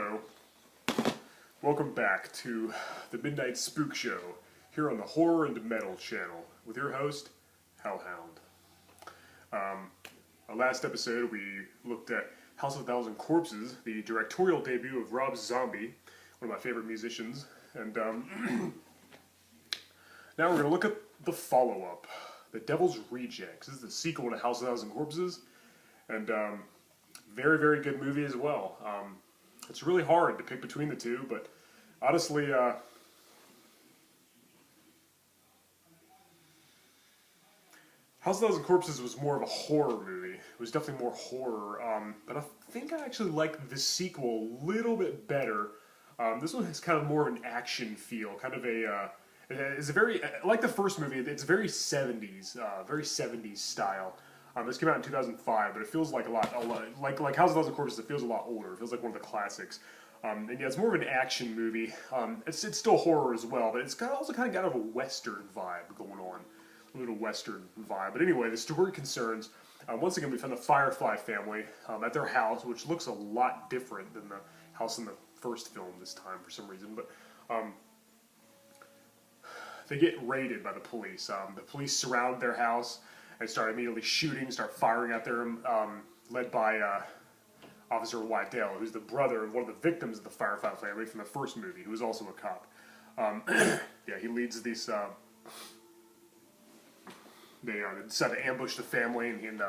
Hello. Welcome back to the Midnight Spook Show here on the Horror and Metal channel with your host, Hellhound. Our last episode we looked at House of a Thousand Corpses, the directorial debut of Rob Zombie, one of my favorite musicians, and now we're going to look at the follow-up, The Devil's Rejects. This is the sequel to House of a Thousand Corpses, and very, very good movie as well. It's really hard to pick between the two, but honestly, House of a Thousand Corpses was more of a horror movie. It was definitely more horror, but I think I actually like the sequel a little bit better. This one has kind of more of an action feel, kind of a, it's a very, like the first movie, it's very 70s style. This came out in 2005, but it feels like a lot like House of a Thousand Corpses. It feels a lot older. It feels like one of the classics. And yeah, it's more of an action movie. It's still horror as well, but it's also kind of got a Western vibe going on. A little Western vibe. But anyway, the story concerns, once again, we found the Firefly family at their house, which looks a lot different than the house in the first film this time for some reason. But they get raided by the police. The police surround their house and start immediately shooting, start firing at them, led by Officer Wydell, who's the brother of one of the victims of the Firefly family from the first movie, who was also a cop. Yeah, he leads these... They decide to ambush the family, and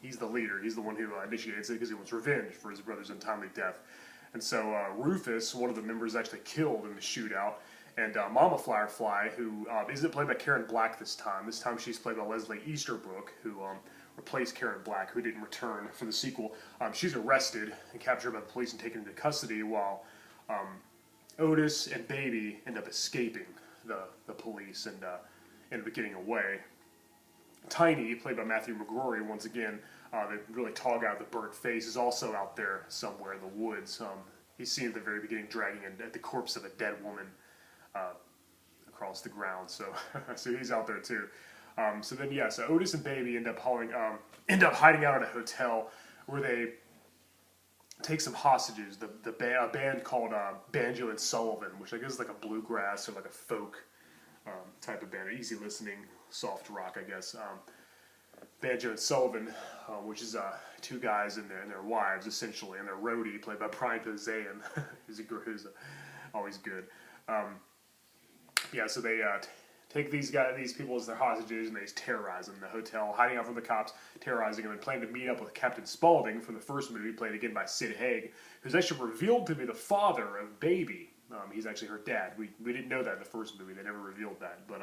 he's the leader. He's the one who initiates it because he wants revenge for his brother's untimely death. And so Rufus, one of the members, is actually killed in the shootout. And Mama Firefly, who isn't played by Karen Black this time. This time she's played by Leslie Easterbrook, who replaced Karen Black, who didn't return for the sequel. She's arrested and captured by the police and taken into custody, while Otis and Baby end up escaping the police and end up getting away. Tiny, played by Matthew McGrory, once again, the really tall guy with the burnt face, is also out there somewhere in the woods. He's seen at the very beginning dragging at the corpse of a dead woman across the ground, so so he's out there too. So Otis and Baby end up hiding out at a hotel where they take some hostages. A band called Banjo and Sullivan, which I guess is like a bluegrass or like a folk type of band, easy listening, soft rock, I guess. Banjo and Sullivan, which is two guys and their wives essentially, and their roadie played by Brian Posehn, who's always good. So they take these people as their hostages, and they just terrorize them in the hotel, hiding out from the cops, terrorizing them, and planning to meet up with Captain Spaulding from the first movie, played again by Sid Haig, who's actually revealed to be the father of Baby. He's actually her dad. We didn't know that in the first movie. They never revealed that. But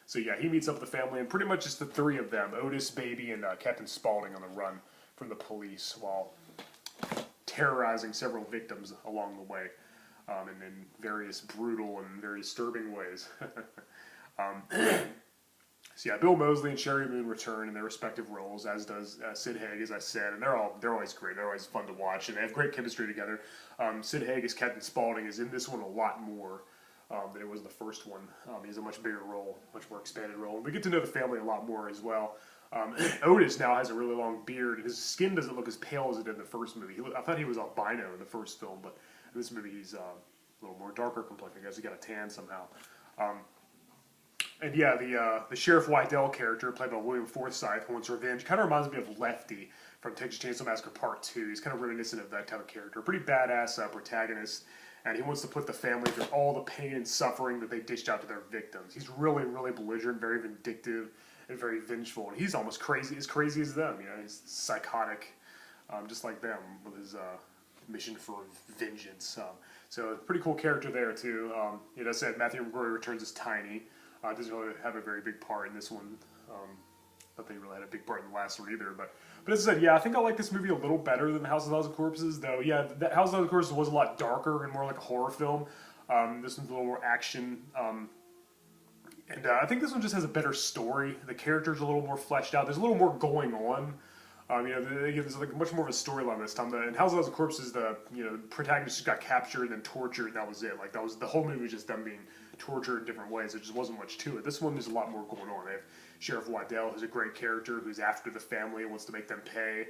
so yeah, he meets up with the family, and pretty much just the three of them, Otis, Baby, and Captain Spaulding, on the run from the police while terrorizing several victims along the way. And in various brutal and very disturbing ways. So yeah, Bill Moseley and Sherry Moon return in their respective roles, as does Sid Haig, as I said, and they're always great. They're always fun to watch, and they have great chemistry together. Sid Haig as Captain Spaulding is in this one a lot more than it was in the first one. He has a much bigger role, much more expanded role, and we get to know the family a lot more as well. Otis now has a really long beard, and his skin doesn't look as pale as it did in the first movie. I thought he was albino in the first film, but in this movie he's a little more darker complexion. I guess he got a tan somehow. And yeah, the Sheriff Wydell character, played by William Forsythe, who wants revenge, kind of reminds me of Lefty from Texas Chainsaw Massacre Part 2. He's kind of reminiscent of that type of character. Pretty badass protagonist, and he wants to put the family through all the pain and suffering that they dished out to their victims. He's really, really belligerent, very vindictive, and very vengeful. And he's almost crazy as them. You know, he's psychotic, just like them, with his mission for vengeance. So pretty cool character there too. As I said, Matthew McGrory returns as Tiny. Doesn't really have a very big part in this one. Not that he really had a big part in the last one either. But as I said, yeah, I think I like this movie a little better than House of a Thousand Corpses. Though, yeah, House of a Thousand Corpses was a lot darker and more like a horror film. This one's a little more action. And I think this one just has a better story. The characters are a little more fleshed out. There's a little more going on. There's like much more of a storyline this time. In House of a Thousand Corpses, the protagonist just got captured and tortured, and that was it. Like that was the whole movie was just them being tortured in different ways. There just wasn't much to it. This one, there's a lot more going on. They have Sheriff Wydell, who's a great character, who's after the family and wants to make them pay.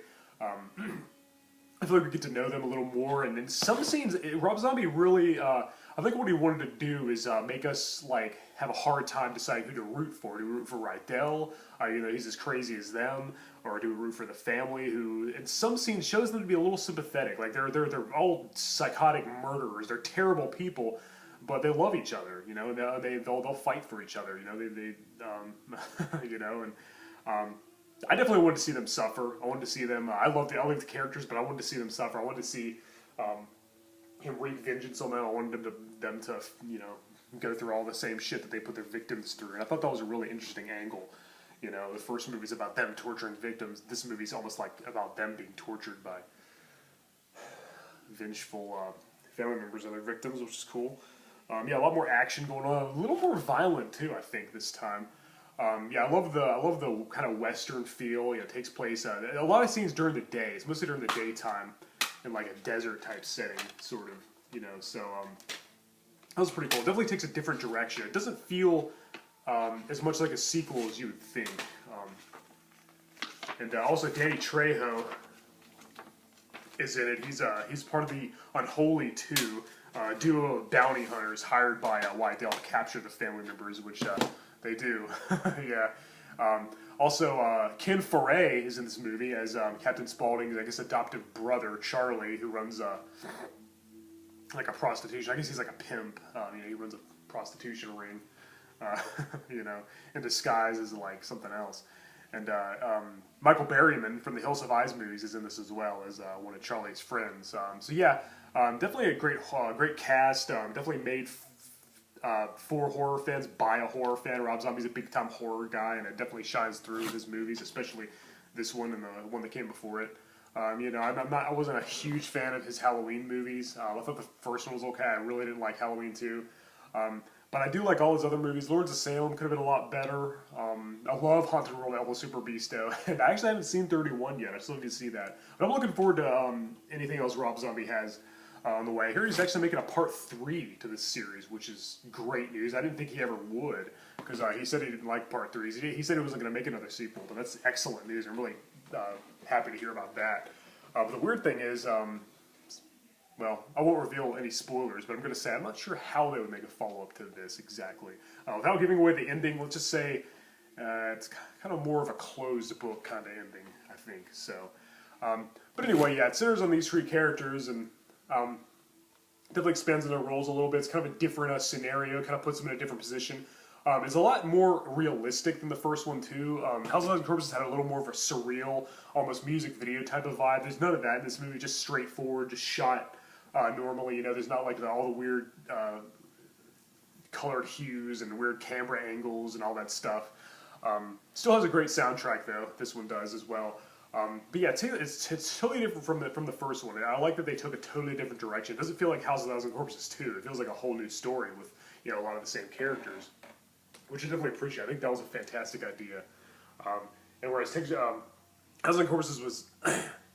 I feel like we get to know them a little more, and in some scenes, Rob Zombie really, I think what he wanted to do is make us like have a hard time deciding who to root for. Do we root for Rydell? You know, he's as crazy as them, or do we root for the family? Who, in some scenes, shows them to be a little sympathetic. Like they're all psychotic murderers. They're terrible people, but they love each other. You know, they'll fight for each other. You know, you know, and. I definitely wanted to see them suffer. I wanted to see them. I love the characters, but I wanted to see them suffer. I wanted to see him wreak vengeance on them. I wanted them to you know, go through all the same shit that they put their victims through. And I thought that was a really interesting angle. You know, the first movie's about them torturing victims. This movie's almost like about them being tortured by vengeful family members of their victims, which is cool. Yeah, a lot more action going on. A little more violent too, I think, this time. Yeah, I love the kind of Western feel. You know, it takes place a lot of scenes during the day. It's mostly during the daytime, in like a desert type setting, sort of. You know, so that was pretty cool. It definitely takes a different direction. It doesn't feel as much like a sequel as you would think. And also Danny Trejo is in it. He's part of the Unholy 2 duo of bounty hunters hired by Wydell to capture the family members, which. They do, yeah. Also, Ken Foray is in this movie as Captain Spaulding's, I guess, adoptive brother, Charlie, who runs like a prostitution. I guess he's like a pimp. You know, he runs a prostitution ring, you know, in disguise as like something else. And Michael Berryman from the Hills of Eyes movies is in this as well as one of Charlie's friends. So yeah, definitely a great cast. Definitely made. For horror fans, by a horror fan. Rob Zombie's a big-time horror guy, and it definitely shines through in his movies, especially this one and the one that came before it. You know, I wasn't a huge fan of his Halloween movies. I thought the first one was okay. I really didn't like Halloween 2. But I do like all his other movies. Lords of Salem could have been a lot better. I love Haunted World Elbow Super Beasto. And I actually haven't seen 31 yet. I still need to see that. But I'm looking forward to anything else Rob Zombie has on the way. Here he's actually making a part 3 to this series, which is great news. I didn't think he ever would, because he said he didn't like part 3s. He said he wasn't going to make another sequel, but that's excellent news. I'm really happy to hear about that. But the weird thing is, well, I won't reveal any spoilers, but I'm going to say I'm not sure how they would make a follow-up to this exactly. Without giving away the ending, let's just say it's kind of more of a closed book kind of ending, I think. So, but anyway, yeah, it centers on these 3 characters, and definitely expands on their roles a little bit. It's kind of a different scenario, kind of puts them in a different position. It's a lot more realistic than the first one, too. House of Thousand Corpses had a little more of a surreal, almost music video type of vibe. There's none of that in this movie, just straightforward, just shot normally. You know, there's not like all the weird colored hues and weird camera angles and all that stuff. Still has a great soundtrack, though. This one does as well. But yeah, it's totally different from the first one. I like that they took a totally different direction. It doesn't feel like House of Thousand Corpses 2. It feels like a whole new story with, you know, a lot of the same characters, which I definitely appreciate. I think that was a fantastic idea. And whereas House of Thousand Corpses was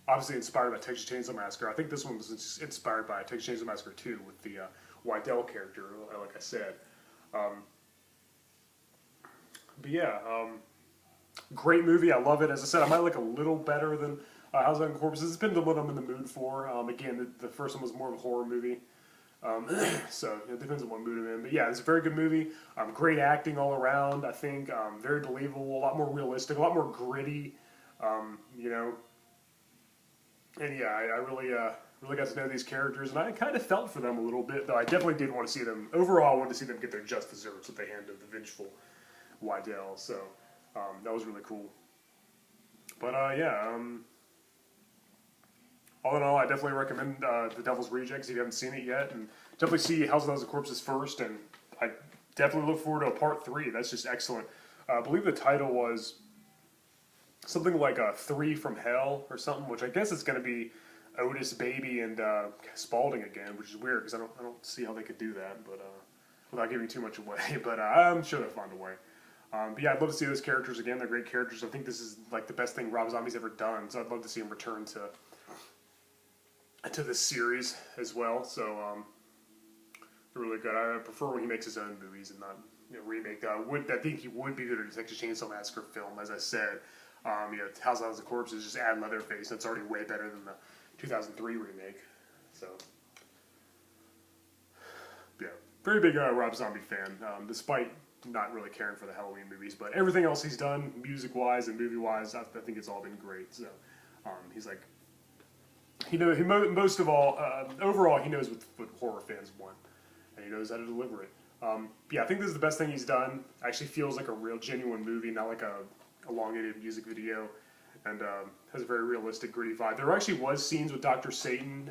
obviously inspired by Texas Chainsaw Massacre, I think this one was inspired by Texas Chainsaw Massacre 2 with the Wydell character, like I said. But yeah, great movie. I love it. As I said, I might like a little better than House of Thousand Corpses. It's been what I'm in the mood for. Again, the first one was more of a horror movie. So it depends on what mood I'm in. But yeah, it's a very good movie. Great acting all around, I think. Very believable, a lot more realistic, a lot more gritty. You know. And yeah, I really got to know these characters, and I kind of felt for them a little bit, though I definitely did want to see them, overall, I wanted to see them get their just desserts at the hand of the vengeful Wydell. So that was really cool. But yeah, all in all, I definitely recommend The Devil's Rejects if you haven't seen it yet, and definitely see House of Thousand Corpses first, and I definitely look forward to a part 3. That's just excellent. I believe the title was something like 3 from Hell or something, which I guess is going to be Otis, Baby, and Spaulding again, which is weird because I don't see how they could do that, but without giving too much away. But I'm sure they'll find a way. But yeah, I'd love to see those characters again. They're great characters. I think this is like the best thing Rob Zombie's ever done, so I'd love to see him return to this series as well. So they're really good. I prefer when he makes his own movies and not remake. I think he would be good at a Texas Chainsaw Massacre film, as I said. House of Thousand Corpses, just add Leatherface. That's already way better than the 2003 remake. So, yeah, very big Rob Zombie fan, despite not really caring for the Halloween movies. But everything else he's done, music-wise and movie-wise, I think it's all been great. So, he's like, most of all, overall, he knows what horror fans want, and he knows how to deliver it. Yeah, I think this is the best thing he's done. Actually feels like a real genuine movie, not like a elongated music video, and has a very realistic, gritty vibe. There actually was scenes with Dr. Satan,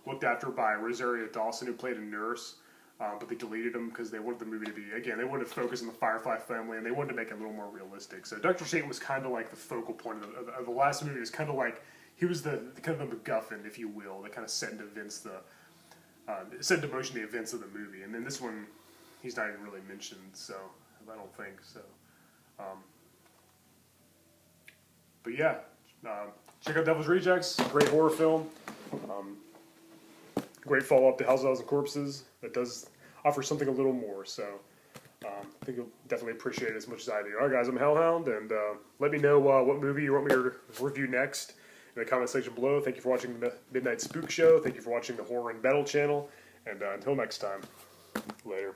looked after by Rosario Dawson, who played a nurse, but they deleted them because they wanted the movie to be, again, they wanted to focus on the Firefly family, and they wanted to make it a little more realistic. So Dr. Satan was kind of like the focal point of the last movie. It was kind of like, he was the kind of the MacGuffin, if you will, that kind of set into set into motion the events of the movie. And then this one, he's not even really mentioned, so I don't think so. But yeah, check out Devil's Rejects, great horror film. Great follow-up to Houses and Corpses that does offer something a little more, so I think you'll definitely appreciate it as much as I do. Alright guys, I'm Hellhound, and let me know what movie you want me to review next in the comment section below. Thank you for watching the Midnight Spook Show. Thank you for watching the Horror and Metal channel. And until next time, later.